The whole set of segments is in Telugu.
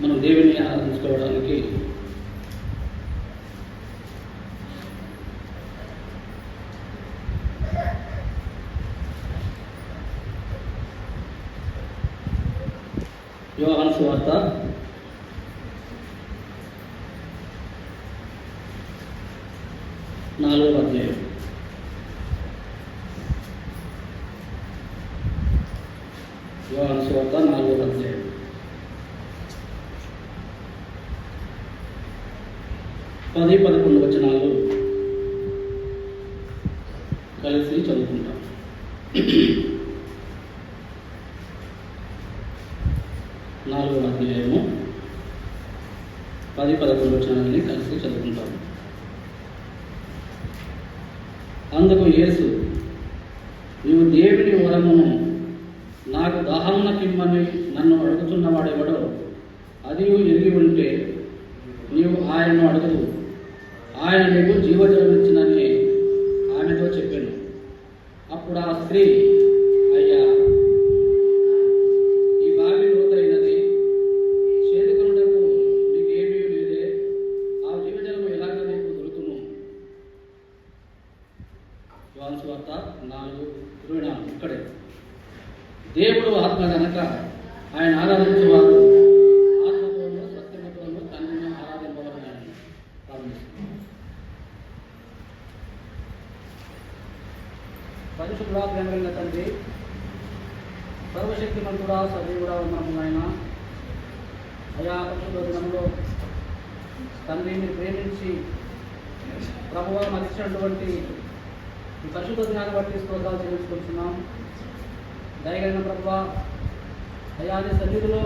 మనం దేవుని ఆరాధించుకోవడానికి యోహాను సువార్త 4వ అధ్యాయం. యోహాను సువార్త 4వ అధ్యాయం 10-11 వచనాలు కలిసి చదువుకుంటాం. 4వ అధ్యాయము 10-11 వచనాలని కలిసి చదువుకుంటాం. అందుకు యేసు, నీవు దేవుని వరమును నాకు దాహమునకిమ్మని నన్ను అడుగుతున్నవాడెవడో అది ఎరిగి ఉంటే నీవు ఆయనను అడుగుదు, ఆయన నీకు జీవజలమిచ్చినని ఆమెతో చెప్పాను. అప్పుడు ఆ స్త్రీ, అయ్యా, ఈ బావి లోతైనది, చేదుకొనుటకు నీకు ఏమీ లేదే, ఆ జీవజలము ఎలాగ నీకు దొరుకును? యోహాను సువార్త 4:24. ఇక్కడే దేవుడు ఆత్మ గనక ఆయన ఆరాధించేవారు ఆత్మతోనూ సత్యముతోనూ తండ్రిని ఆరాధింపవలెనని ప్రారంభిస్తున్నాం. పరిశుద్ధుడా, ప్రేమగల తండ్రి, సర్వశక్తిమంతుడా, సజీవుడా ఉన్నాము ఆయన. అయా పరిశుద్ధ దినంలో తండ్రిని ప్రేమించి ప్రభువా మరిచినటువంటి ఈ పరిశుద్ధ దినాన్ని బట్టి స్తోత్రాలు చెల్లించుకుంటున్నాం. దయగలిగిన ప్రభువా, అయా నీ సన్నిధిలో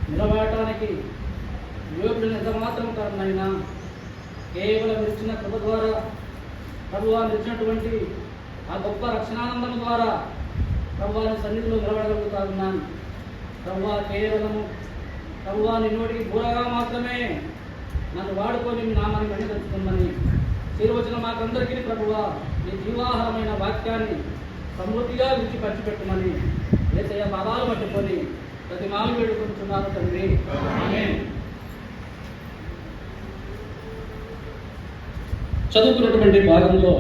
నిలబడటానికి యోగుడు ఎంత మాత్రం కారణమైనా కేవలం ఇచ్చిన కృప ద్వారా ప్రభువా ఇచ్చినటువంటి ఆ గొప్ప రక్షణానందం ద్వారా ప్రభువా నీ సన్నిధిలో నిలబడగలుగుతా ఉన్నాను. ప్రభువా కేవలము ప్రభువా నీ నోటికి బూరగా మాత్రమే నన్ను వాడుకొని మీ నామాన్ని మహిమపరుచుకోమని చేరువచ్చిన మాకందరికీ ప్రభువా నీ జీవాహారమైన వాక్యాన్ని సమృద్ధిగా రుచి పంచిపెట్టమని యేసయ్య పాదాలు పట్టుకొని ప్రతి మాలు వేడుకుంటున్నాను తండ్రి. ఆమేన్. చదువుకున్నటువంటి భాగంలో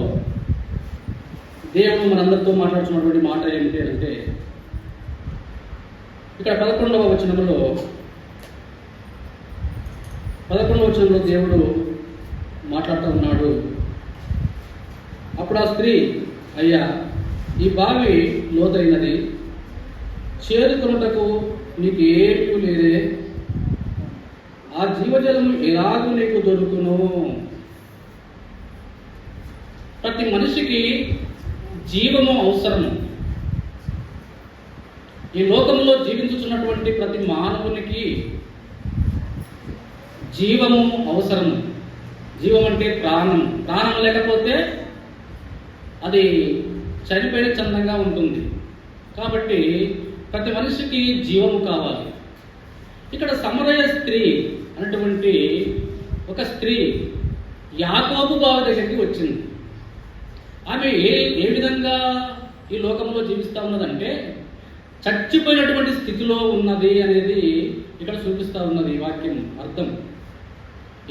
దేవుడు మనందరితో మాట్లాడుతున్నటువంటి మాట ఏమిటి అంటే, ఇక్కడ 11వ వచనంలో దేవుడు మాట్లాడుతూ ఉన్నాడు. అప్పుడు ఆ స్త్రీ, అయ్యా, ఈ బావి లోతైనది, చేదుకొనుటకు నీకు ఏమీ లేదే, ఆ జీవజలము ఎలాగూ నీకు దొరుకును? ప్రతి మనిషికి జీవము అవసరము. ఈ లోకంలో జీవించుతున్నటువంటి ప్రతి మానవునికి జీవము అవసరము. జీవం అంటే ప్రాణం. ప్రాణం లేకపోతే అది చనిపోయిన చందంగా ఉంటుంది. కాబట్టి ప్రతి మనిషికి జీవము కావాలి. ఇక్కడ సమరయ స్త్రీ అనేటువంటి ఒక స్త్రీ యాకోబు బావి దగ్గరికి వచ్చింది. ఆమె ఏ విధంగా ఈ లోకంలో జీవిస్తూ ఉన్నదంటే చచ్చిపోయినటువంటి స్థితిలో ఉన్నది అనేది ఇక్కడ చూపిస్తూ ఉన్నది వాక్యం అర్థం.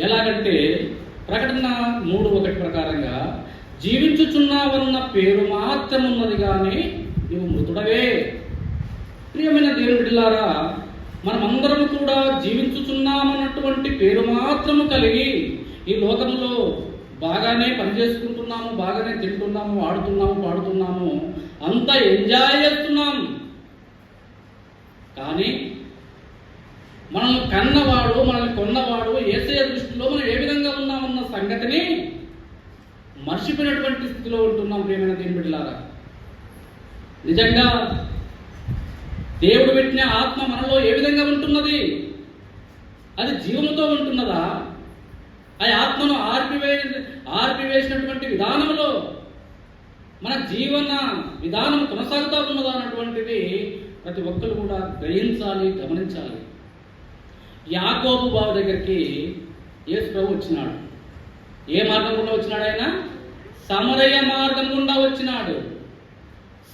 ఎలాగంటే ప్రకటన 3:1 ప్రకారంగా జీవించుచున్నావన్న పేరు మాత్రం ఉన్నది కానీ నువ్వు మృతుడవే. ప్రియమైన దేవుని బిడ్డలారా, మనమందరం కూడా జీవించుచున్నామన్నటువంటి పేరు మాత్రము కలిగి ఈ లోకంలో బాగానే పనిచేసుకుంటున్నాము, బాగానే తింటున్నాము, ఆడుతున్నాము, పాడుతున్నాము, అంతా ఎంజాయ్ చేస్తున్నాం. కానీ మనల్ని కన్నవాడు, మనల్ని కొన్నవాడు యేసయ్య దృష్టిలో మనం ఏ విధంగా ఉన్నామన్న సంగతిని మర్చిపోయినటువంటి స్థితిలో ఉంటున్నాం. ప్రియమైన దేవుని బిడ్డలారా, నిజంగా దేవుడు పెట్టిన ఆత్మ మనలో ఏ విధంగా ఉంటున్నది? అది జీవముతో ఉంటున్నదా? ఆ ఆత్మను ఆర్పివేసినటువంటి విధానంలో మన జీవన విధానం కొనసాగుతూ ఉన్నదా అన్నటువంటిది ప్రతి ఒక్కరు కూడా గ్రహించాలి, గమనించాలి. యాకోబు బావి దగ్గరికి యేసు ప్రభు వచ్చినాడు. ఏ మార్గం గుండా వచ్చినాడు? ఆయన సమరయ మార్గం గుండా వచ్చినాడు.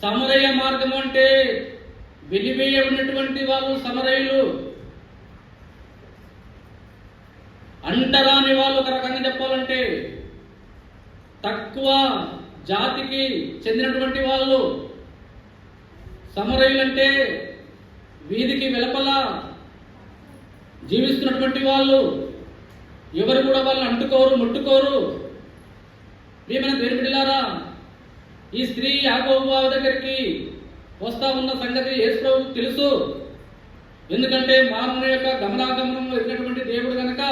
సమరయ మార్గం అంటే వెలివేయ ఉన్నటువంటి వాళ్ళు సమరయులు. అంటరాని వాళ్ళు, ఒక రకంగా చెప్పాలంటే తక్కువ జాతికి చెందినటువంటి వాళ్ళు, సమరయులంటే వీధికి వెలుపల జీవిస్తున్నటువంటి వాళ్ళు, ఎవరు కూడా వాళ్ళని అంటుకోరు, ముట్టుకోరు. ప్రియమైన దేవుని బిడ్డలారా, ఈ స్త్రీ యాకోబు బావ దగ్గరికి వస్తా ఉన్న సంగతి యేసు ప్రభువుకు తెలుసు. ఎందుకంటే మానవుని యొక్క గమనాగమనంలో ఎదిగినటువంటి దేవుడు కనుక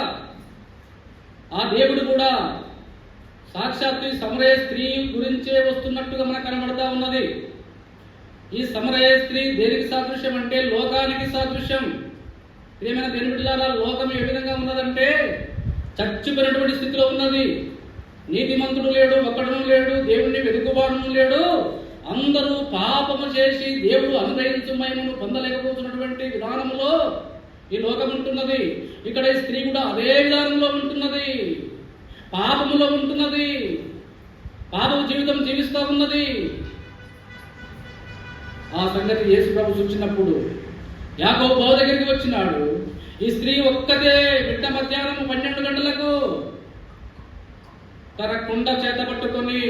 ఆ దేవుడు కూడా సాక్షాత్తు సమరయ స్త్రీ గురించే వస్తున్నట్టుగా మనకు కనబడతా ఉన్నది. ఈ సమరయ స్త్రీ దేనికి సాదృశ్యం అంటే లోకానికి సాదృశ్యం. ప్రియమైన దేవుని బిడ్డలారా, లోకం ఏ విధంగా ఉన్నదంటే చచ్చిపోయినటువంటి స్థితిలో ఉన్నది. నీతిమంతుడు లేడు, ఒక్కడను లేడు, దేవుణ్ణి వెతుకువాడును లేడు. అందరూ పాపము చేసి దేవుడు అనుగ్రహించు మహిమను పొందలేకపోతున్నటువంటి విధానంలో ఈ లోకం ఉంటున్నది. ఇక్కడ ఈ స్త్రీ కూడా అదే విధానంలో ఉంటున్నది, పాపములో ఉంటున్నది, పాపము జీవితం జీవిస్తూ ఉన్నది. ఆ సంగతి యేసు ప్రభు చూసినప్పుడు యాకోబు బావ దగ్గరికి వచ్చినాడు. ఈ స్త్రీ ఒక్కతే మిట్ట మధ్యాహ్నం 12 గంటలకు తన కుండ చేత పట్టుకొని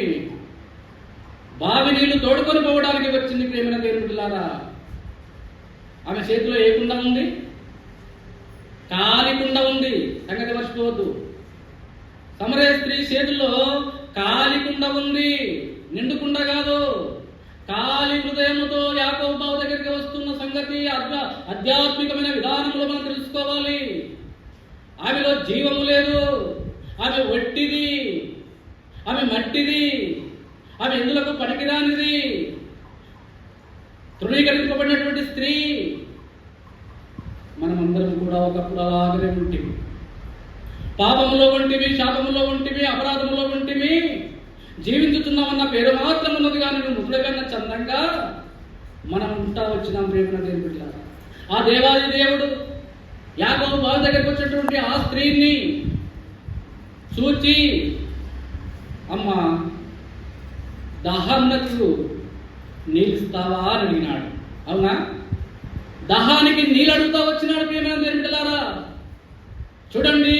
బావి నీళ్లు తోడుకొని పోవడానికి వచ్చింది. ప్రియమైన దేవుని బిడ్డలారా, ఆమె చేతిలో ఏ కుండ ఉంది? కాలి కుండ ఉంది. సంగతి మర్చిపోవద్దు. సమరయ స్త్రీ చేతుల్లో కాలి కుండ ఉంది, నిండు కుండ కాదు. కాలి హృదయముతో యాకోబు బావ దగ్గరికి వస్తున్న సంగతి ఆధ్యాత్మికమైన విధానంలో మనం తెలుసుకోవాలి. ఆమెలో జీవము లేదు, ఆమె ఒట్టిది, ఆమె మట్టిది, ఆమె ఎందులకు పనికిరానిది, తృణీకరించబడినటువంటి స్త్రీ. మనమందరం కూడా ఒకప్పుడు అలాగనే ఉంటివి, పాపములో ఉంటివి, శాపములో ఉంటివి, అపరాధములో ఉంటివి. జీవించుతున్నామన్న పేరు మాత్రం ఉన్నది కానీ ముసలికన్నా చందంగా మనం ఉంటా వచ్చినాం. ప్రేమ దేవుని బిడ్డలారా, ఆ దేవాది దేవుడు యాకోబు బావ దగ్గరికి వచ్చినటువంటి ఆ స్త్రీని చూచి, అమ్మ దాహానికి నీళ్ళు ఇస్తావా అని అడిగినాడు. అవునా? దాహానికి నీళ్ళు అడుగుతా వచ్చినాడు. ప్రియమైన దేవుని బిడ్డలారా, చూడండి,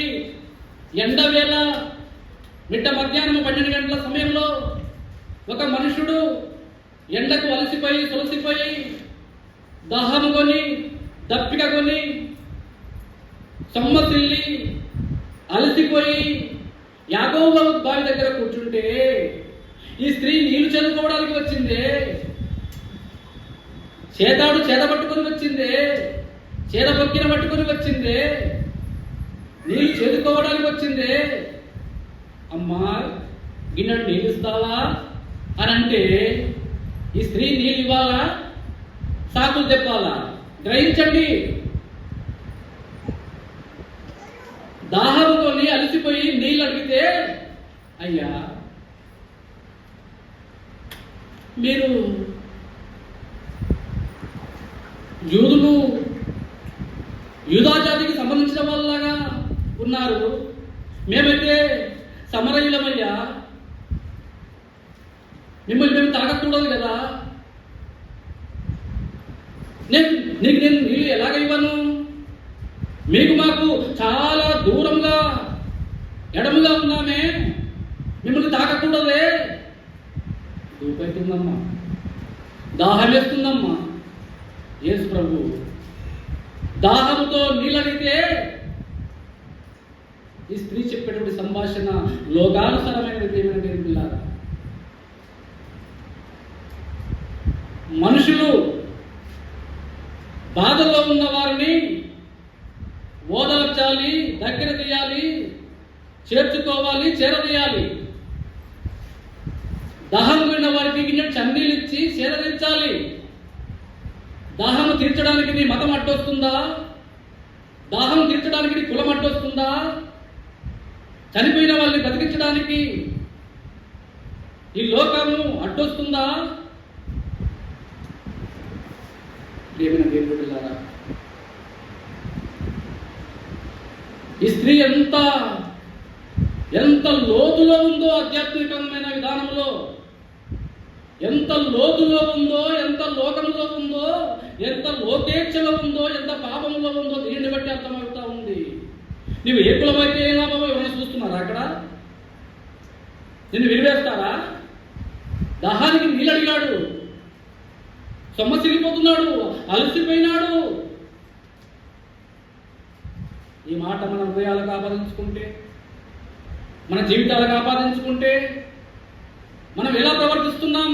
ఎండవేళ మిట్ట మధ్యాహ్నం 12 గంటల సమయంలో ఒక మనుషుడు ఎండకు అలసిపోయి సొలసిపోయి దాహము కొని దప్పిక కొని సమ్మసిల్లి అలసిపోయి యాకోబు బావి దగ్గర కూర్చుంటే ఈ స్త్రీ నీళ్లు చదువుకోవడానికి వచ్చిందే, చేతాడు చేత పట్టుకొని వచ్చిందే, చేత పొక్కిన పట్టుకొని వచ్చిందే, నీళ్ళు చేదుకోవడానికి వచ్చిందే. అమ్మా గిన్నెడు నీళ్ళు ఇస్తావా అని అంటే ఈ స్త్రీ నీళ్ళు ఇవ్వాలా, సాకులు తెప్పాలా? గ్రహించండి. దాహంతో అలసిపోయి నీళ్ళు అడిగితే, అయ్యా మీరు యూదులు, యూదా జాతికి సంబంధించిన వాళ్ళలాగా ఉన్నారు, మేమైతే సమరయులమయ్యా, మిమ్మల్ని మేము తాగకూడదు కదా, నేను నీళ్ళు ఎలాగ ఇవ్వను? మీకు మాకు చాలా దూరంగా ఎడముగా ఉన్నామే, మిమ్మల్ని తాకకూడదే. దూపైతుందమ్మా, దాహం వేస్తుందమ్మా. యేసు ప్రభు దాహంతో నీళ్ళడిగితే ఈ స్త్రీ చెప్పేటువంటి సంభాషణ లోకానుసారమైనది. పిల్లారా, మనుషులు బాధల్లో ఉన్న వారిని ఓదార్చాలి, దగ్గర తీయాలి, చేర్చుకోవాలి, చేరదీయాలి. దాహం పోయిన వారికి గిన్నె చన్నీళ్ళు ఇచ్చి చేరదించాలి. దాహం తీర్చడానికి నీ మతం అడ్డొస్తుందా? దాహం తీర్చడానికి నీ కులం అడ్డొస్తుందా? చనిపోయిన వాళ్ళని బతికించడానికి ఈ లోకము అడ్డొస్తుందా? ప్రియమైన దేవుని బిడ్డలారా, ఈ స్త్రీ ఎంత లోతులో ఉందో, ఆధ్యాత్మికమైన విధానంలో ఎంత లోతులో ఉందో, ఎంత లోకంలో ఉందో, ఎంత లోకేచ్ఛలో ఉందో, ఎంత పాపంలో ఉందో దీన్ని బట్టి అర్థమవుతా ఉంది. నువ్వు ఏ కులమైతే ఏ లాభమో ఎవరైనా చూస్తున్నారా అక్కడ? నిన్ను విరివేస్తారా? దాహానికి నీళ్ళు అడిగాడు, సొమ్మసిల్లిపోతున్నాడు, అలసిపోయినాడు. ఈ మాట మన హృదయాలకు ఆపాదించుకుంటే, మన జీవితాలకు ఆపాదించుకుంటే మనం ఎలా ప్రవర్తిస్తున్నాం?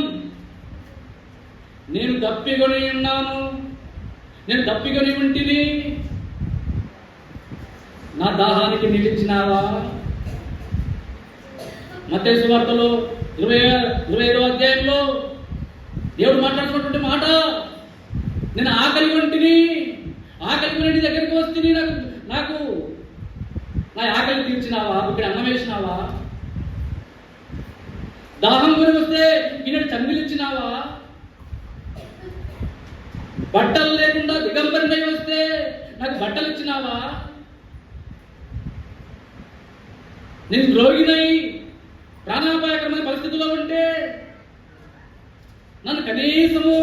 నేను దప్పికొని ఉన్నాను, నేను దప్పికొని ఉంటిని, నా దాహానికి నిలిచినావా? మత్తయి సువార్తలో 25వ అధ్యాయంలో దేవుడు మాట్లాడుతున్నటువంటి మాట, నేను ఆకలి వంటిని, ఆకలి కొని దగ్గరికి వస్తే నాకు నా ఆకలి తీర్చినావా? ఇక్కడ అన్నం వేసినావా? దాహం కొని వస్తే ఈనాడు చంగిలిచ్చినావా? బట్టలు లేకుండా దిగంబరినై వస్తే నాకు బట్టలు ఇచ్చినావా? నేను రోగినై ప్రాణాపాయకరమైన పరిస్థితుల్లో ఉంటే నన్ను కనీసము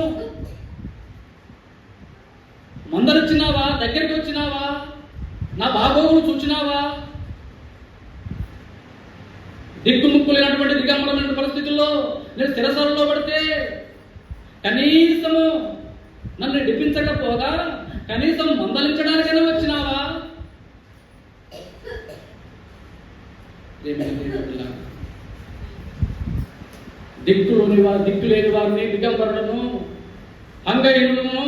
మందలిచ్చినావా? దగ్గరికి వచ్చినావా? నా బాగోగులు చూచినావా? దిక్కుముక్కు లేనటువంటి దిగంబరమైన పరిస్థితుల్లో నేను స్థిరసరలో పడితే కనీసము నన్ను డిపించకపోగా కనీసం మందలించడానికైనా వచ్చినావా? దిక్కు లేని వారిని, దిగంబరులను, అంగహీనులను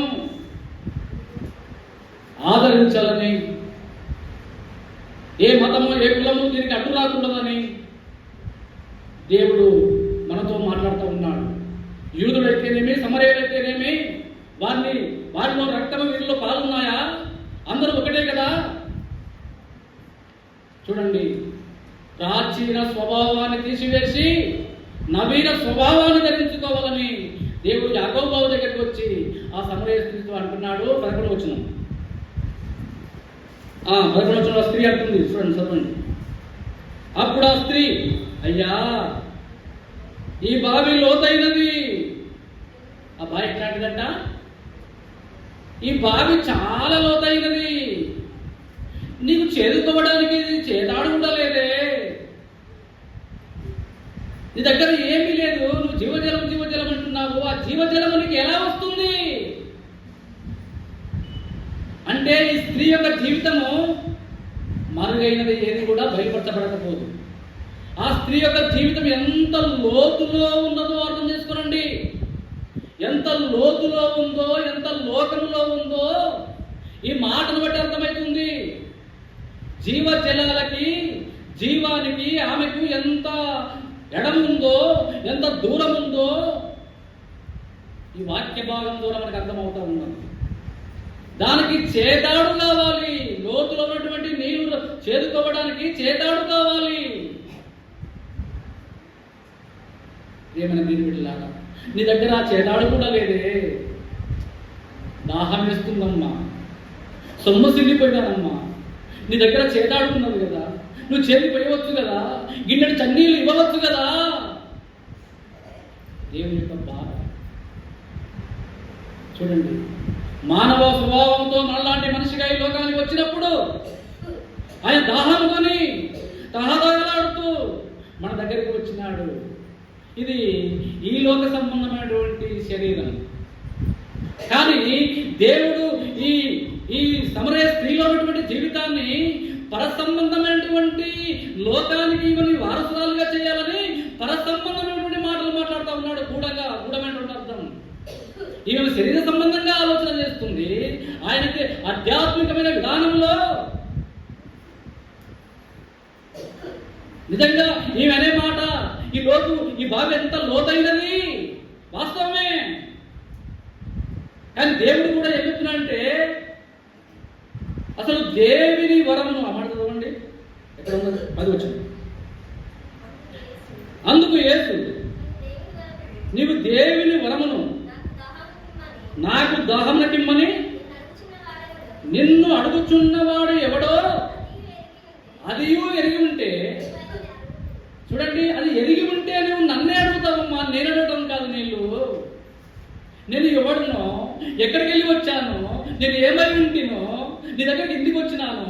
ఆదరించాలని, ఏ మతము ఏ కులము దీనికి అడ్డు రాకూడదని దేవుడు మనతో మాట్లాడుతూ ఉన్నాడు. యూదుడైతేనేమి, సమరయులైతేనేమి, వారిలో రక్తము వీరిలో పాలున్నాయా? అందరూ ఒకటే కదా. చూడండి, ప్రాచీన స్వభావాన్ని తీసివేసి నవీన స్వభావాన్ని ధరించుకోవాలని దేవుడు యాకోబు బావు దగ్గరికి వచ్చి ఆ సమరయ స్త్రీతో అంటున్నాడు. 11వ వచనం, 11వ వచనంలో స్త్రీ అంటుంది, చూడండి చదవండి. అప్పుడు ఆ స్త్రీ, అయ్యా ఈ బావి లోతైనది. ఆ బావి ఎట్లాంటిదంట? ఈ బావి చాలా లోతైనది, నీకు చేదుకోవడానికి చేతాడు కూడా లేదే, నీ దగ్గర ఏమీ లేదు, నువ్వు జీవజలం అంటున్నావు, ఆ జీవజలము నీకు ఎలా వస్తుంది? అంటే ఈ స్త్రీ యొక్క జీవితము మరుగైనది ఏది కూడా బయలుపరచబడకపోదు. ఆ స్త్రీ యొక్క జీవితం ఎంత లోతులో ఉన్నదో అర్థం చేసుకోనండి. ఎంత లోతులో ఉందో, ఎంత లోకంలో ఉందో ఈ మాటను బట్టి అర్థమవుతుంది. జీవజలాలకి, జీవానికి, ఆమెకు ఎంత ఎడం ఉందో, ఎంత దూరం ఉందో ఈ వాక్య భాగం ద్వారా మనకు అర్థమవుతా ఉన్నది. దానికి చేతాడు కావాలి. లోతులో ఉన్నటువంటి నీళ్లు చేదుకోవడానికి చేతాడు కావాలి. ఏమైనా దీని బిడ్డలాగా నీ దగ్గర ఆ చేతాడు కూడా లేదే. దాహం వేస్తుందమ్మా, సొమ్మసిల్లిపోయినారమ్మా, నీ దగ్గర చేతాడుకున్నది కదా, నువ్వు చేతిపోయవచ్చు కదా, గిన్నెడు చన్నీళ్ళు ఇవ్వవచ్చు కదా. దేవుని యొక్క బాధ చూడండి. మానవ స్వభావంతో మనలాంటి మనిషిగా ఈ లోకానికి వచ్చినప్పుడు ఆయన దాహం కొని తహదాగలాడుతూ మన దగ్గరికి వచ్చినాడు. ఇది ఈ లోక సంబంధమైనటువంటి శరీరం. కానీ దేవుడు ఈ సమరయ స్త్రీలో ఉన్నటువంటి జీవితాన్ని పరసంబంధమైనటువంటి లోకానికి ఇవన్నీ వారసురాలుగా చేయాలని పరసంబంధమైనటువంటి మాటలు మాట్లాడుతూ ఉన్నాడు. గూఢమైనటువంటి అర్థం. ఈమె శరీర సంబంధంగా ఆలోచన చేస్తుంది. ఆయనకి ఆధ్యాత్మికమైన విధానంలో నిజంగా ఈమె అనే మాట, ఈ బావి ఎంత లోతైనది వాస్తవమే. కానీ దేవుడు కూడా ఏం చెప్తున్నాడంటే, అసలు దేవుని వరమును అమాట చదవండి, ఎక్కడ ఉన్నది 10 వచ్చింది. అందుకు యేసు, నీవు దేవుని వరమును నాకు దాహమునకిమ్మని నిన్ను అడుగుచున్నవాడు ఎవడో అదియూ ఎరిగి ఉంటే, చూడండి, అది ఎరిగి ఉంటే నువ్వు నన్నే అడుగుతావమ్మా, నేను అడగడం కాదు. నేను ఎవడునో, ఎక్కడికి వెళ్ళి వచ్చానో, నేను ఏమై ఉంటినో, నీ దగ్గరికి ఇంటికి వచ్చినానో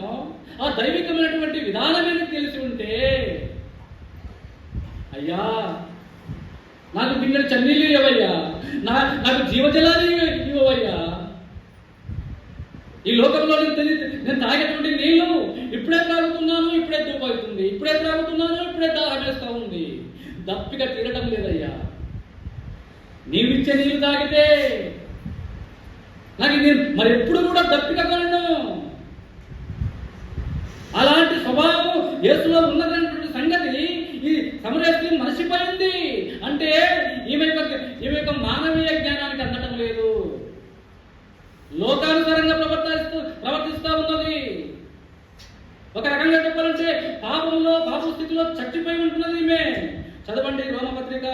ఆ దైవికమైనటువంటి విధానమే తెలిసి ఉంటే, అయ్యా నాకు బిన్నెడు చన్నీళ్ళు ఇవ్వయ్యా, నాకు జీవజలాలు ఇవ్వయ్యా, ఈ లోకంలో నేను తాగేటువంటి నీళ్లు ఇప్పుడే త్రాగుతున్నాను, ఇప్పుడే దూపవుతుంది, ఇప్పుడే త్రాగుతున్నాను, ఇప్పుడే దాహమేస్తా ఉంది, దప్పిక తీరడం లేదయ్యా. నీవిచ్చే నీళ్ళు తాగితే నాకు నేను మరి ఎప్పుడు కూడా దప్పిక కొనను. అలాంటి స్వభావం యేసులో ఉన్నదనేటువంటి సంగతి ఈ సమరయ స్త్రీ మర్చిపోయింది. అంటే ఈమె యొక్క మానవీయ జ్ఞానానికి అందటం లేదు, లోకానుసారంగా ప్రవర్తిస్తూ ఉన్నది. ఒక రకంగా చెప్పాలంటే పాప స్థితిలో చచ్చిపోయి ఉంటున్నది ఈమె. చదవండి రోమపత్రిక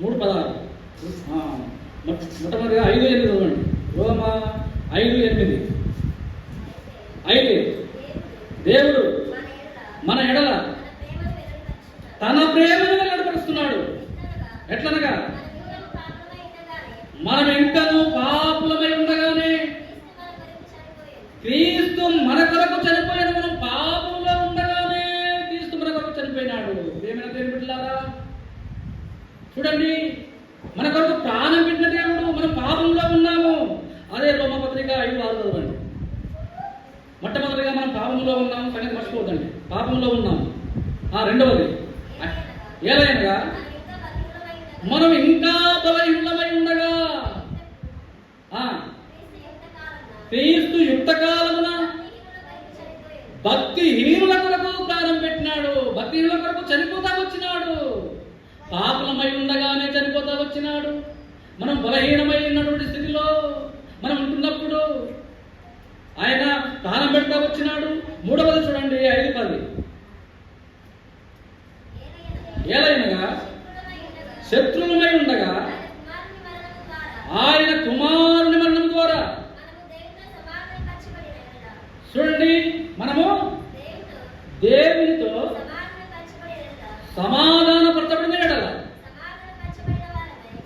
3:16, మొట్టమొదటిగా 5:8 చదవండి. రోమ 5:8. అయితే దేవుడు మన ఎడల తన ప్రేమను వెల్లడిపరుస్తున్నాడు. ఎట్లనగా మనం ఇంకనూ పాపులమై ఉండగానే క్రీస్తు మన కొరకు చనిపోయిన, మనం పాపంలో ఉండగానే క్రీస్తు మన కొరకు చనిపోయినాడు. ఏమైనా దేవుని బిడ్డలారా చూడండి, మన కొరకు ప్రాణం పెట్టిన దేవుడు, మనం పాపంలో ఉన్నాము. అదే రోమపత్రిక 5:6 చదవండి. మొట్టమొదటిగా మనం పాపంలో ఉన్నాము, సంగతి మర్చిపోవద్దండి, పాపంలో ఉన్నాము. రెండవది ఏలైనగా మనం ఇంకా బలహీనమై ఉండగా క్రీస్తు యుక్తకాలమున భక్తిహీనుల కొరకు ప్రాణం పెట్టినాడు, భక్తిహీనుల కొరకు చనిపోతా వచ్చినాడు. పాపలమై ఉండగానే చనిపోతా వచ్చినాడు. మనం బలహీనమై ఉన్నటువంటి స్థితిలో మనం ఉంటున్నప్పుడు ఆయన ప్రాణం పెడతా వచ్చినాడు. మూడవది చూడండి 5:10. ఏలైనగా శత్రువులమై ఉండగా ఆయన కుమారుని మరణం ద్వారా, చూడండి, మనము దేవునితో సమాధానపరచబడిన ఎడల,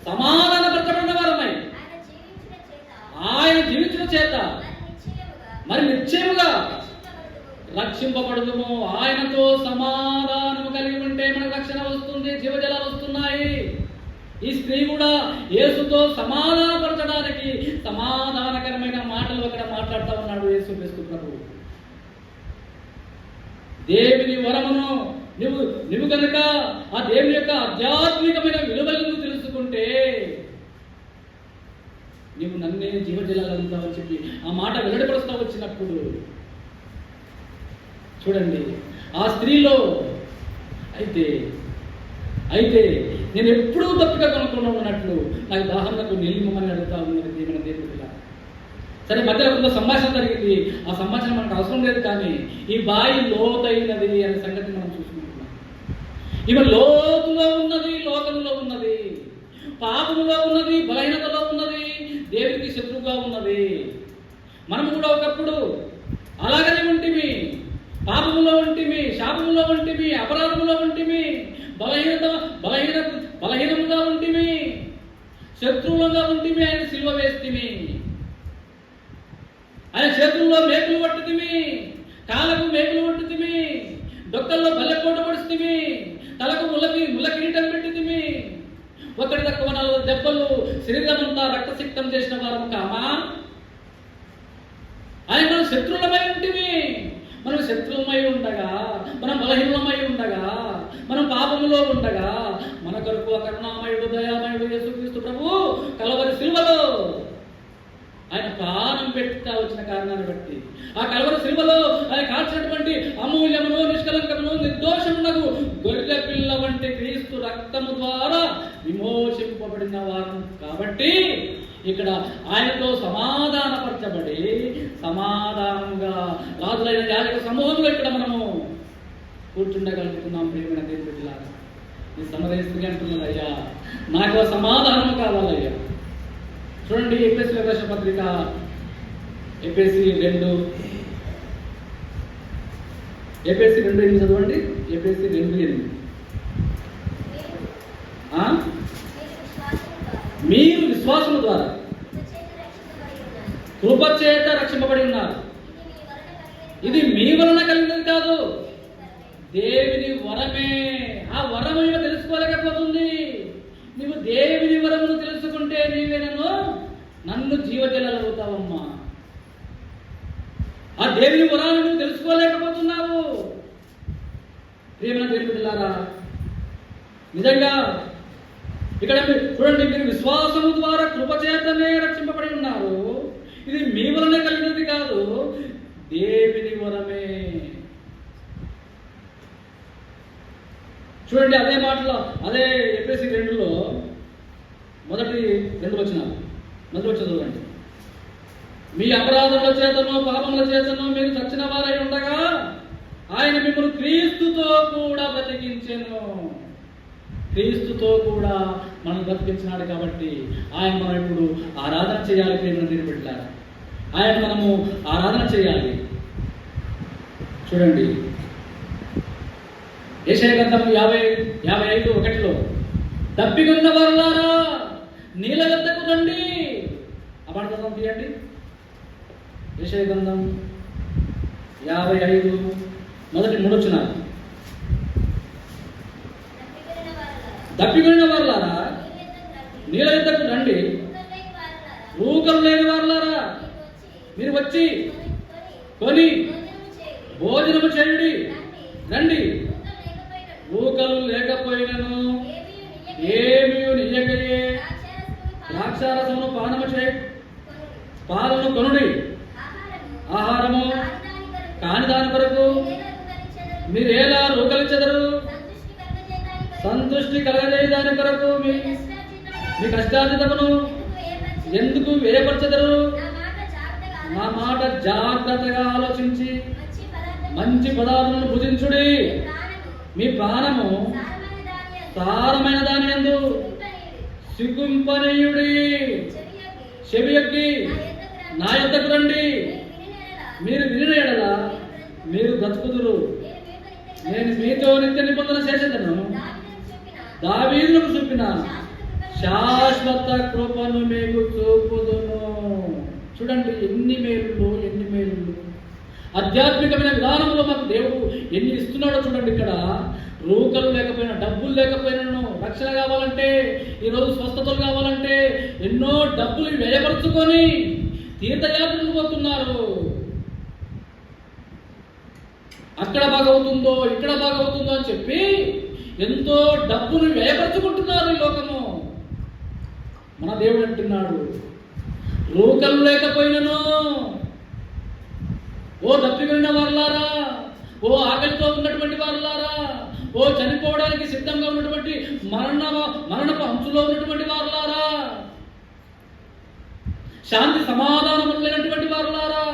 సమాధానపరచబడిన వారమై ఆయన జీవించిన చేత మరి నిశ్చయముగా రక్షింపబడుదుము. ఆయనతో సమాధానము కలిగి ఉంటే మనకు రక్షణ వస్తుంది, జీవజలాలు వస్తున్నాయి. ఈ స్త్రీ కూడా యేసుతో సమాధానపరచడానికి సమాధానకరమైన మాటలు అక్కడ మాట్లాడుతూ ఉన్నాడు యేసు క్రీస్తు ప్రభువు. దేవుని వరమును నువ్వు కనుక ఆ దేవుని యొక్క ఆధ్యాత్మికమైన విలువలను తెలుసుకుంటే నీవు నన్నే జీవజలాలు అందుతావని చెప్పి ఆ మాట వెల్లడిపరుస్తూ వచ్చినప్పుడు చూడండి, ఆ స్త్రీలో అయితే నేను ఎప్పుడూ తప్పిగా కొనుక్కుండా ఉన్నట్లు నాకు దాహంలో నీళ్ళిమ్మని అడుగుతా ఉన్నది దేవుని దేవుడిలా. సరే, మధ్యలో కొంత సంభాషణ జరిగింది, ఆ సంభాషణ మనకు అవసరం లేదు. కానీ ఈ బాయి లోతైనది అనే సంగతి మనం చూసుకుంటున్నాం. ఇవి లోతులో ఉన్నది, లోకంలో ఉన్నది, పాపములో ఉన్నది, బలహీనతలో ఉన్నది, దేవుడికి శత్రువుగా ఉన్నది. మనం కూడా ఒకప్పుడు అలాగనే ఉంటిమి, పాపములో ఉంటిమి, శాపములో ఉంటిమి, అపరాధములో ఉంటిమి, బలహీనముగా ఉంటిమి, శత్రువులుగా ఉంటిమి. ఆయన సిలువ వేస్తిమి, ఆయన చేతుల్లో మేకులు పట్టుతిమి, కాళ్ళకు మేకులు పట్టుతిమి, డొక్కల్లో బల్లెపోటు పడుస్తుంది, తలకు ముళ్ళ కిరీటం పెట్టితిమి. ఒకటి తక్కువ 4 దెబ్బలు శరీరం అంతా రక్తసిక్తం చేసిన వారము కామా? ఆయన మనం శత్రువులమై ఉంటిమి. మనం శత్రువులమై ఉండగా, మనం బలహీనమై ఉండగా, మనం పాపములో ఉండగా మన కొరకు కరుణామయుడు, దయామయుడు యేసుక్రీస్తు ప్రభు కలవరి సిలువలో ఆయన ప్రాణం పెట్టుతా వచ్చిన కారణాన్ని బట్టి, ఆ కలవరి సిలువలో ఆయన కాల్చినటువంటి అమూల్యమును, నిష్కలంకమును, నిర్దోషమునకు గొర్రె పిల్ల వంటి క్రీస్తు రక్తము ద్వారా విమోచింపబడిన వారు కాబట్టి ఇక్కడ ఆయనతో సమాధానపరచబడి సమాధానంగా రాజులైన యాజక సమూహంలో ఇక్కడ మనము కూర్చుండగలుగుతున్నాం. ప్రియమైన దేవుని బిడ్డలారా, ఈ సమరయ స్త్రీ అంటున్నది, అయ్యా నాకు సమాధానం కావాలయ్యా. చూడండి, ఎఫెసీ రాసిన పత్రిక ఎఫెసీ 2:8 చదవండి. ఎఫెసీ 2:8. మీరు విశ్వాసము ద్వారా కృపచేత రక్షింపబడి ఉన్నారు. ఇది మీ వలన కలిగినది కాదు, దేవుని వరమే. ఆ వరము ఏమో తెలుసుకోలేకపోతుంది. నువ్వు దేవుని వరమును తెలుసుకుంటే నీవే నన్ను జీవజలాలు అవుతావమ్మా. ఆ దేవుని వరాన్ని నువ్వు తెలుసుకోలేకపోతున్నావు. ప్రియమైన దేవుని బిడ్డలారా, నిజంగా ఇక్కడ చూడండి, మీరు విశ్వాసము ద్వారా కృపచేతనే రక్షింపబడి ఉన్నారు. ఇది మీ వలన కలిగినది కాదు, దేవుని వరమే. చూడండి, అదే మాటలో అదే ఎఫెసీ 2లో మొదటి 2 వచనాలు చూడండి. మీ అపరాధముల చేతను పాపముల చేతను మీరు చచ్చిన వారై ఉండగా ఆయన మిమ్మల్ని క్రీస్తుతో కూడా బ్రతికించెను. క్రీస్తుతో కూడా మనం బ్రతికించినాడు కాబట్టి ఆయన మనం ఇప్పుడు ఆరాధన చేయాలి. ప్రేమను నిలబెట్టాలి, ఆయన మనము ఆరాధన చేయాలి. చూడండి, యెషయా గ్రంథం 55:1 దప్పికొన్న వారులారా నీళ్ళ వద్దకు రండి. అపార్థం తీయండి. యెషయా గ్రంథం 55 మొదటి 3 వచనాలు. దప్పికొన్న వారులారా నీళ్ళ వద్దకు రండి, రూకలు లేని వారులారా మీరు వచ్చి కొని భోజనము చేయుడి. రండి, రూకలు లేకపోయినను ఏమీ నియ్యకయే ద్రాక్షారసమును పాలను కొనుడి. ఆహారము కాని దాని కొరకు మీరేలా రూకలిచ్చెదరు? సంతృష్టి కలగజేయ దాని కొరకు మీ కష్టార్జితమును ఎందుకు వ్యయపరచెదరు? నా మాట జాగ్రత్తగా ఆలోచించి మంచి పదార్థాలను భుజించుడి. మీ ప్రాణము సారమైన దాని యందు సిగ్గుంపనీయుడి. చెవియొగ్గి నా యొద్దకు రండి. మీరు వినిన యెడల మీరు బ్రతుకుదురు. నేను మీతో నిత్య నిబంధన చేసేదను. దావీదుకు చూపిన శాశ్వత కృపను మీకు చూపుదును. చూడండి, ఎన్ని మేలు. ఆధ్యాత్మికమైన విధానంలో మాకు దేవుడు ఎన్ని ఇస్తున్నాడో చూడండి. ఇక్కడ రూకలు లేకపోయినా, డబ్బులు లేకపోయినాను, రక్షణ కావాలంటే, ఈరోజు స్వస్థతలు కావాలంటే ఎన్నో డబ్బులు వ్యయపరుచుకొని తీర్థయాత్రలు పోతున్నారు. అక్కడ బాగవుతుందో ఇక్కడ బాగవుతుందో అని చెప్పి ఎంతో డబ్బులు వ్యయపరుచుకుంటున్నారు ఈ లోకము. మన దేవుడు అంటున్నాడు, రూకలు లేకపోయినను ఓ దప్పికొన్న వారులారా, ఓ ఆకలితో ఉన్నటువంటి వారులారా, ఓ చనిపోవడానికి సిద్ధంగా ఉన్నటువంటి మరణపు అంచులో ఉన్నటువంటి వారులారా, శాంతి సమాధానం లేనటువంటి వారులారా,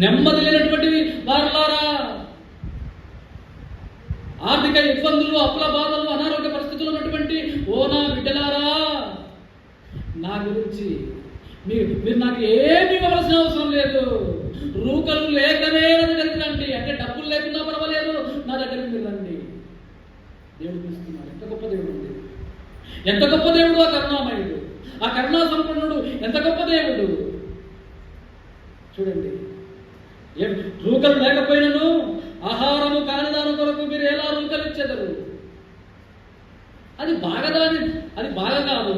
నెమ్మది లేనటువంటి వారులారా, ఆర్థిక ఇబ్బందులు, అప్పుల బాధలు, అనారోగ్య పరిస్థితులు ఉన్నటువంటి ఓ నా బిడ్డలారా, నా గురించి మీరు నాకు ఏమి ఇవ్వవలసిన అవసరం లేదు. రూకలు లేకనే నా దగ్గరికి రండి. అంటే డబ్బులు లేకున్నా పర్వాలేదు, నా దగ్గరికి మీరు రండి. దేవుడు పిలుస్తున్నాడు. ఎంత గొప్ప దేవుడు ఉంది, ఎంత గొప్ప దేవుడు ఆ కరుణామయుడు, ఆ కరుణా సంపన్నుడు, ఎంత గొప్ప దేవుడు. చూడండి, రూకలు లేకపోయినను ఆహారము కాని దాని కొరకు మీరు ఎలా రూకలు ఇచ్చేదరు? అది బాగా కాదు.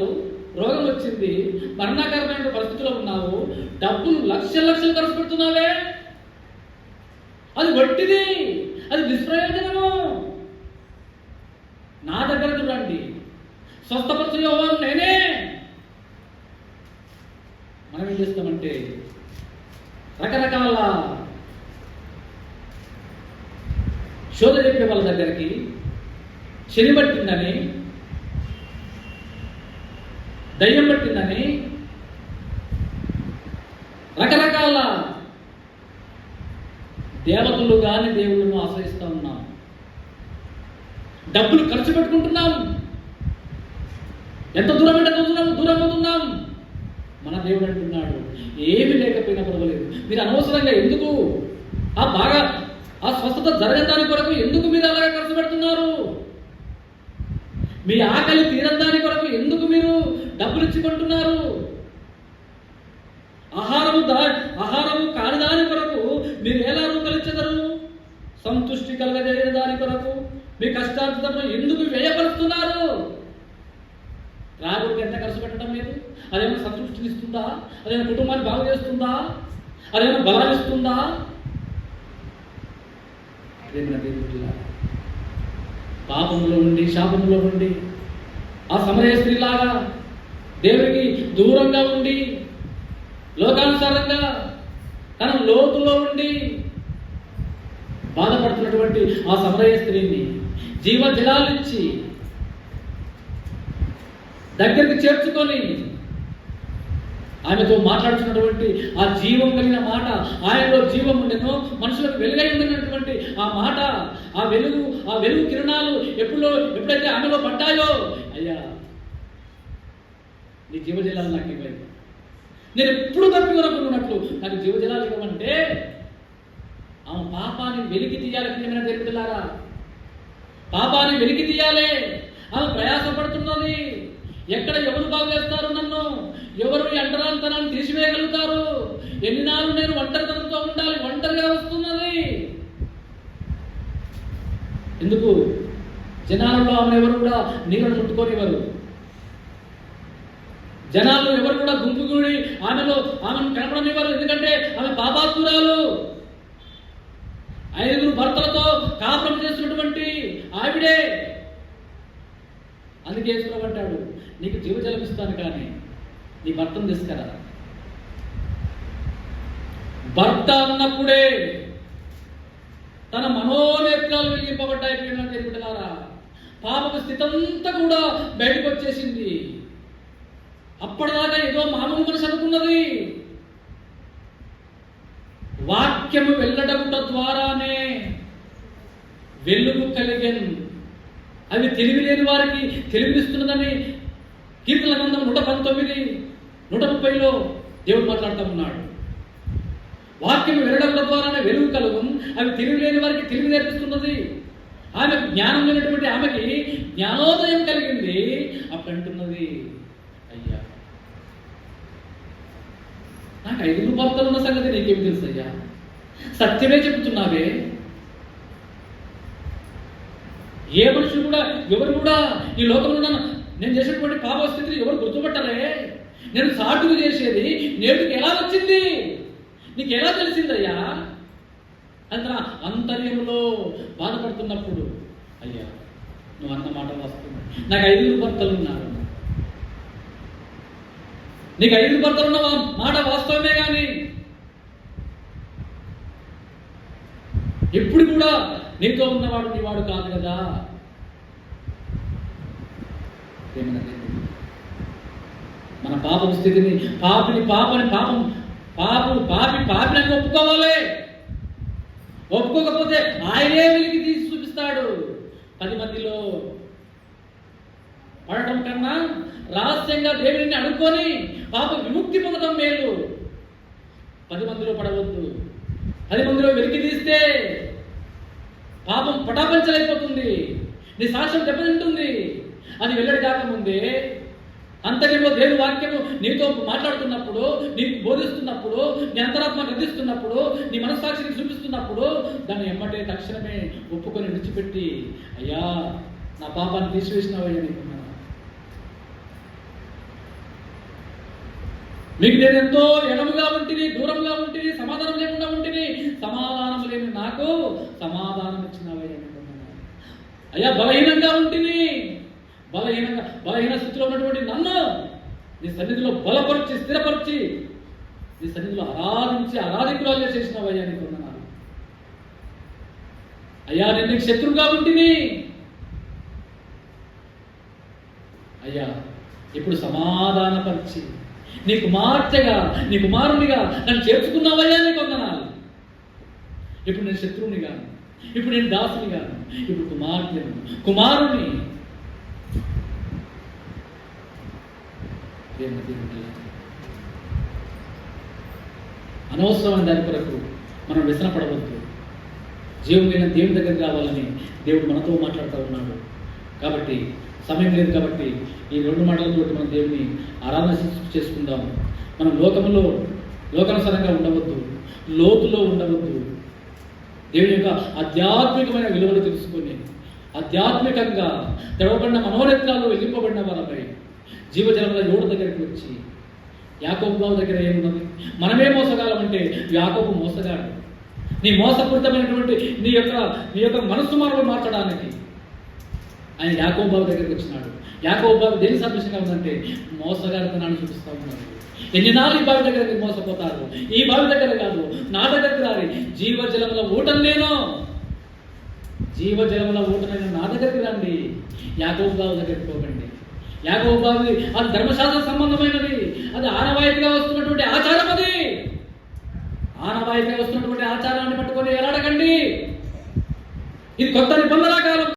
రోగం వచ్చింది, మరణాకరమైన పరిస్థితుల్లో ఉన్నావు, డబ్బులు లక్షలు ఖర్చు పెడుతున్నావే, అది వట్టిది, అది నిష్ప్రయోజనము. నా దగ్గరకు రండి, స్వస్థపరచు యెహోవాను నేనే. మనం ఏం చేస్తామంటే రకరకాల శోధ చెప్పే వాళ్ళ దగ్గరికి శని పట్టిందని, దయ్యం పట్టిందని, రకరకాల దేవతలు కానీ దేవుళ్ళను ఆశ్రయిస్తూ ఉన్నాం. డబ్బులు ఖర్చు పెట్టుకుంటున్నాం. ఎంత దూరం అంటే దూరం అవుతున్నాం. మన దేవుడు అంటున్నాడు, ఏమి లేకపోయినా పర్వాలేదు, మీరు అనవసరంగా ఎందుకు ఆ స్వస్థత జరగదాని కొరకు ఎందుకు మీరు అలాగే ఖర్చు పెడుతున్నారు? మీ ఆకలి తీరదాని కొరకు ఎందుకు మీరు డబ్బులు ఇచ్చుకుంటున్నారు? ఆహారము కాని దాని కొరకు మీరు ఎలా రూపొందించెదరు? సంతుష్టి కలగజేయని దాని కొరకు మీ కష్టార్జితము ఎందుకు వ్యయపరుస్తున్నారు? రాగుడికి ఎంత ఖర్చు పెట్టడం లేదు? అదేమైనా సంతృష్టిని ఇస్తుందా? అదేమైనా కుటుంబాన్ని బాగు చేస్తుందా? అదేమైనా బలాన్నిస్తుందా? పాపంలో ఉండి శాపంలో ఉండి ఆ సమరయ స్త్రీలాగా దేవుడికి దూరంగా ఉండి లోకానుసారంగా తన లోతులో ఉండి బాధపడుతున్నటువంటి ఆ సమరయ స్త్రీని జీవజలాలిచ్చి దగ్గరికి చేర్చుకొని ఆమెతో మాట్లాడుతున్నటువంటి ఆ జీవం కలిగిన మాట, ఆయనలో జీవం ఉండెనో మనుషులకు వెలుగై ఉండినటువంటి ఆ మాట, ఆ వెలుగు కిరణాలు ఎప్పుడైతే ఆమెలో పడ్డాయో, అయ్యా నీ జీవజలాలు నాకు ఇవ్వండి, నేను ఎప్పుడు తప్పి కొనుక్కున్నట్లు నాకు జీవజలాలు ఇవ్వమంటే ఆమె పాపాన్ని వెలికి తీయాలి. ప్రియమైన దేవులారా, పాపాన్ని వెలికి తీయాలి. ఆమె ప్రయాసపడుతున్నది. ఎక్కడ ఎవరు బాగు చేస్తారు నన్ను? ఎవరు ఈ అంటరానితనాన్ని తీసివేయగలుగుతారు? ఎన్ని నాళ్ళు నేను ఒంటరితనంతో ఉండాలి? ఒంటరిగా వస్తున్నది. ఎందుకు? జనాలలో ఆమె ఎవరు కూడా నీళ్ళను ముట్టుకోనివ్వరు. జనాలు ఎవరు కూడా గుంపుగూడి ఆమెను కనపడనివ్వరు. ఎందుకంటే ఆమె పాపాత్మురాలు. 5 భర్తలతో కాపురం చేస్తున్నటువంటి ఆవిడే. అందుకే యేసు అంటాడు, నీకు జీవజలం ఇస్తాను కానీ నీ భర్తను తీసుకురా. భర్త అన్నప్పుడే తన మనోనేత్రాలు వెలిగింపబడ్డాయి. బిడ్డలారా, పాపపు స్థితి అంతా కూడా బయటకు వచ్చేసింది. అప్పటిదాకా ఏదో మామూలు మనసు అనుకున్నది. వాక్యము వెళ్ళడముట ద్వారానే వెలుగు కలిగెను. అవి తెలివి లేని వారికి తెలివినిస్తున్నదని కీర్తన గ్రంథం 119, 130లో దేవుడు మాట్లాడుతూ ఉన్నాడు. వాక్యం వెళ్ళడం ద్వారానే వెలుగు కలుగు, అవి తెలివి లేని వారికి తెలివి నేర్పిస్తున్నది. ఆమెకు జ్ఞానం లేనటువంటి ఆమెకి జ్ఞానోదయం కలిగింది. అప్పుడు అంటున్నది, అయ్యా నాకు 5 భర్తలు ఉన్న సంగతి నీకేమి తెలుసు అయ్యా? సత్యమే చెబుతున్నావే. ఏ మనుషులు కూడా ఎవరు కూడా ఈ లోకంలో నేను చేసినటువంటి పాప స్థితిని ఎవరు గుర్తుపట్టలే. నేను సాటుకు చేసేది నేటికి ఎలా వచ్చింది? నీకు ఎలా తెలిసిందయ్యా? అంత అంతర్యంలో బాధపడుతున్నప్పుడు, అయ్యా నువ్వు అన్న మాట వస్తుంది. నాకు 5 భర్తలు ఉన్నారు. నీకు 5 భర్తలు ఉన్న మాట వాస్తవమే కానీ ఎప్పుడు కూడా నీతో ఉన్నవాడు నీవాడు కాదు కదా. మన పాపం స్థితిని పాపిని ఒప్పుకోవాలి. ఒప్పుకోకపోతే ఆయనే వెలికి తీసి చూపిస్తాడు. 10 మందిలో పడటం కన్నా రహస్యంగా దేవుడిని అడుక్కొని పాప విముక్తి పొందడం మేలు. 10 మందిలో పడవద్దు. 10 మందిలో వెలికి తీస్తే పాపం పటాపంచలైపోతుంది. నీ సాక్ష్యం దెబ్బతింటుంది. అది వెల్లడి కాకముందే అంతర్యంలో దేవుని వాక్యము నీతో మాట్లాడుతున్నప్పుడు, నీకు బోధిస్తున్నప్పుడు, నీ అంతరాత్మ నిందిస్తున్నప్పుడు, నీ మనస్సాక్షిని చూపిస్తున్నప్పుడు దాన్ని ఎమ్మటే తక్షణమే ఒప్పుకొని విడిచిపెట్టి, అయ్యా నా పాపాన్ని తీసివేసినావయ్యా నీకున్నాను. మీకు నేను ఎంతో ఎడముగా ఉంటిని, దూరంగా ఉంటిని, సమాధానం లేకుండా ఉంటిని. సమాధానం లేని నాకు సమాధానం ఇచ్చినావయ్యా నీకున్నాను. అయ్యా బలహీనంగా ఉంటిని, బలహీన స్థితిలో ఉన్నటువంటి నన్ను నీ సన్నిధిలో బలపరిచి, స్థిరపరిచి, నీ సన్నిధిలో ఆరాధికురాలుగా చేసినావయ్యా నీకున్నాను. అయ్యా నేను నీకు శత్రువుగా ఉంటిని. అయ్యా ఇప్పుడు సమాధానపరిచి నీ కుమార్తెగా, నీ కుమారునిగా నన్ను చేర్చుకున్నావయ్యా నీకు వందనాలు. ఇప్పుడు నేను శత్రువుని గాను, ఇప్పుడు నేను దాసుని గాను, ఇప్పుడు కుమారుని. అనవసరమైన దాని కొరకు మనం వ్యసనపడవద్దు. జీవమైన దేవుని దగ్గర కావాలని దేవుడు మనతో మాట్లాడుతూ ఉన్నాడు. కాబట్టి సమయం లేదు కాబట్టి ఈ 2 మాటలతో మనం దేవుని ఆరాధన చేసుకుందాం. మనం లోకంలో లోకానుసారంగా ఉండవద్దు, లోతులో ఉండవద్దు. దేవుని యొక్క ఆధ్యాత్మికమైన విలువలు తెలుసుకొని ఆధ్యాత్మికంగా తెరవబడిన మనోనేత్రాలు వెలింపబడిన వారపై జీవజలముల యోడ దగ్గరికి వచ్చి యాకోబు బాబు దగ్గర ఏమున్నది? మనమే మోసగాలమంటే యాకోబు మోసగాడు. నీ మోసపూరితమైనటువంటి నీ యొక్క మనస్సు మార్చడానికి ఆయన యాకోబు బాబు దగ్గరికి వచ్చినాడు. యాకోబు బాబు దేని సదృశ్యంగా ఉందంటే మోసగాడితనాన్ని చూపిస్తూ ఉన్నాడు. ఎన్నినాళ్ళు ఈ బావి దగ్గర మోసపోతారు? ఈ బావి దగ్గర కాదు, నా దగ్గరికి రారి. జీవజలముల ఊటను నేను, జీవజలముల ఊటనైనా నా దగ్గరికి రండి. యాకోబు బాబు దగ్గరికి పోకండి. యాకోబు బాబు అది ధర్మశాస్త్ర సంబంధమైనది, అది ఆనవాయితీగా వస్తున్నటువంటి ఆచారం. అది ఆనవాయితీగా వస్తున్నటువంటి ఆచారాన్ని పట్టుకొని ఎలాడకండి. ఇది కొత్త నిబంధన కాలం.